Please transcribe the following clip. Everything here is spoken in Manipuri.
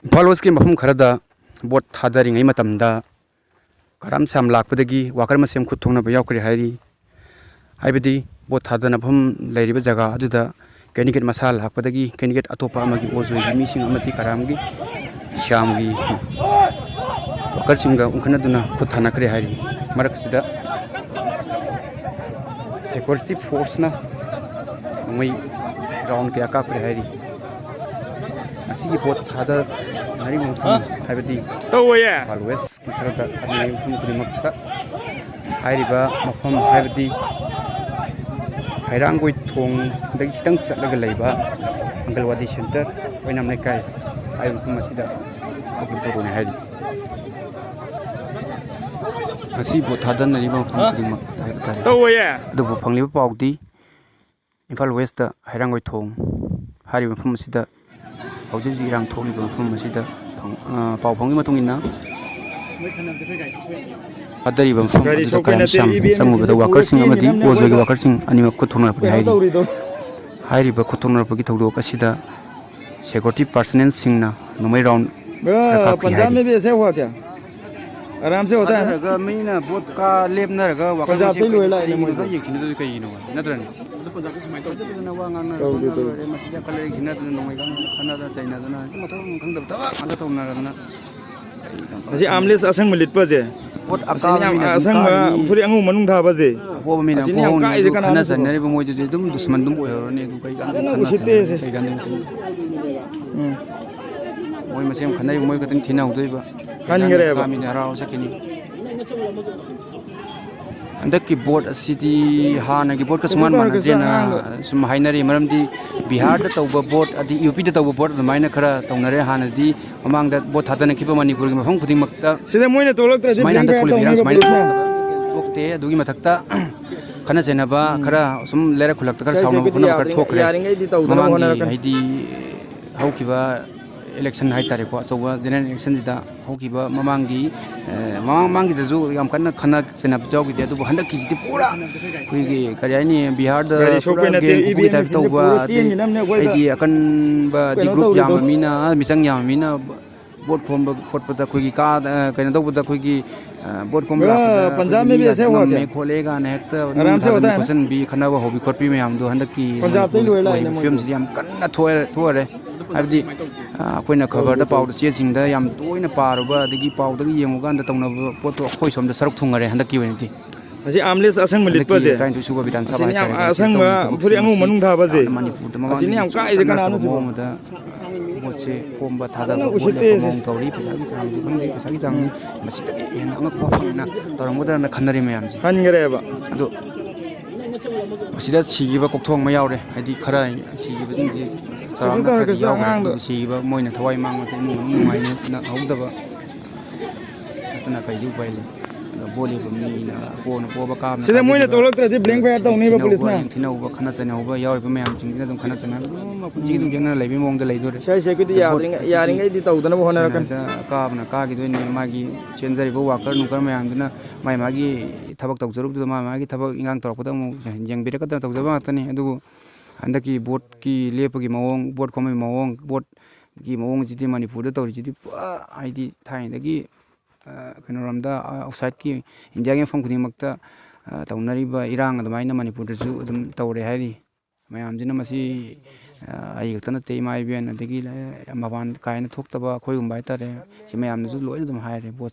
इम्फाल वेस्ट की मफम खरदा बोट थादरिंग मतमदा कराम साम लापदगी वाकर मसेम खुद थोंना यावकरे हायरी हाइबदी बोट थादना फम लेरिबा जगह अजुदा कैंडिडेट मसा लापदगी कैंडिडेट अतोपा अमगी ओजोगी मीसिंग अमती करामगी श्यामगी वाकर सिंगा उनखनदुना खुद थानाकरे हायरी मरकसिदा सिक्योरिटी फोर्स ना मई राउंड के आकाकरे हायरी असिगी बोट थादा नरी मफम हाइबदी तौये Always kita ada mufum kuni makta hairiba mafam haibadi hairang goi thong dagi kitang satlaga leiba Angalwadi Center oinam nekai ai mufum asida aku turun hairi asi bo thadan nari mafum kuni makta haibadi तौये adubu phangliba pawdi Imphal West da hairang goi thong hari mafum asida hauji irang tholiba mafum asida pau phangi matung inna adari bam fam karam sam sangu bada worker sing amadi ozo gi worker sing anima ko thona pa hairi ba ko thona pa gi thodo asida security personnel sing na nomai round Punjab में भी ऐसे हुआ क्या आराम से होता है रगा मीना बोट का लेब ना रगा worker पंजाब पे लोए ला इने मुझे ये खिने तो कहीं नो नद्रनी पंजाब के समाई तो ना वा ngang na मसिया कलर खिना तो nomai gang khana da chaina da na mathong khang da ta ala to na na असी आमलेस असंग मिलित पजे बोट असंग फुरी अंगु मनुंग था पजे वो मीना फोन खाना सन्नरे बो मोय दे दुम दुश्मन दुम ओयरने दु कई गान कई गान मोय मसेम खनाय मोय कतन थिना उदयबा कानिंगरेबा मीना राव सकिनी अंदक की बोर्ड असिदी हाना की बोर्ड का सुमान मानदेना सुम हाइनरी मरमदी बिहार दा तौबा बोर्ड अदि यूपी दा तौबा बोर्ड माइना खरा तौनरे हानदी ममांग दा बोर्ड थादना खिबा मणिपुर की मफम खुदिंग मक्ता सिदा मोइने तोलक्तरा जे माइना दा थोली बिरांग माइना तोकते दुगी मथक्ता खना जेनबा खरा सुम लेरा खुलक्ता खरा साउनो खुना कर थोखरे यारिंगै दि तौदना होना हाइदी हौकिबा election hai tare ko so general election da hokiba mamangi mamangi da ju yam kanna khana chena jog de du handak ki ji pura kuigi kariani bihar da ibi ta to ba idi akan ba di group yam mina misang yam mina vote form vote pata kuigi ka kaina do da kuigi vote form la Punjab में भी ऐसे हुआ क्या खोलेगा ने हक आराम से होता है क्वेश्चन भी खना वो हॉबी खोपी में हम दो हंदक की पंजाब ते लोयला फिल्म से हम कन्ना थोरे हाबदी अखोइना खबर दा पाउ चे जिंग दा याम तोइना पारुबा दगी पाउ दगी येमुगान दा तौना पोतो अखोइ सोम दा सरक थुंगरे हंदक की वेनती असी आमलेस असंग मिलित पजे टाइम टु सुबा विधान सभा असी असंग फुरी अंगु मनुंग था बजे मणिपुर दा असी ने हम काइ जे कना नु दा मोचे कोमबा थादा बोले मong तौरी पैसा की चांग खंदे पैसा की चांग मसी दा एन अंग को फना तोरमोदा ना खनरे मयाम जी हनगरेबा अदो मसीदा सिगिबा कोकथोंग मा यावरे हाइदी खरा सिगिबा जिंग सिगिबा मोइना थवाई मांग नुमाइने ना हौदबा अतना कयु पाइले बोली बमीना फोन पोबा काम सिदा मोइने तोलक्तरा जे ब्लैंक फायर तौनी बा पुलिस ना थिनौबा खना चनौबा यावरे मयाम जिंगना दम खना चना पुंजी दum जेंगना लेबि मोंग दा लेदोरे सै सेक्युरिटी यारिंगै दि तौदना होना रकन काबना कागी दोनी मागी चेंजरिबो वाकर नुकर मयामदुना माइ मागी थबक तौजरुब मागी थबक इंगांग तोरपदा मु जेंगबिरकदा तौजबा तनी अदु अंदकी बोट की लेपगी मवोंग बोट खोमै मवोंग बोट की मवोंग जिति मणिपुर दा तौरि जिति आइदी थाइदगी कनोरमदा आउटसाइड की इंडिया के फम खुनि मक्ता तौनरिबा इरांग अदमाइना मणिपुर दजु अदुम तौरे हाइरी मयाम जिना मसी आई गतन ते माइ बेन अदगी मबान कायना थोक्तबा खोइगुम बाइतारे सि मयाम दजु लोइ अदुम हाइरे बोट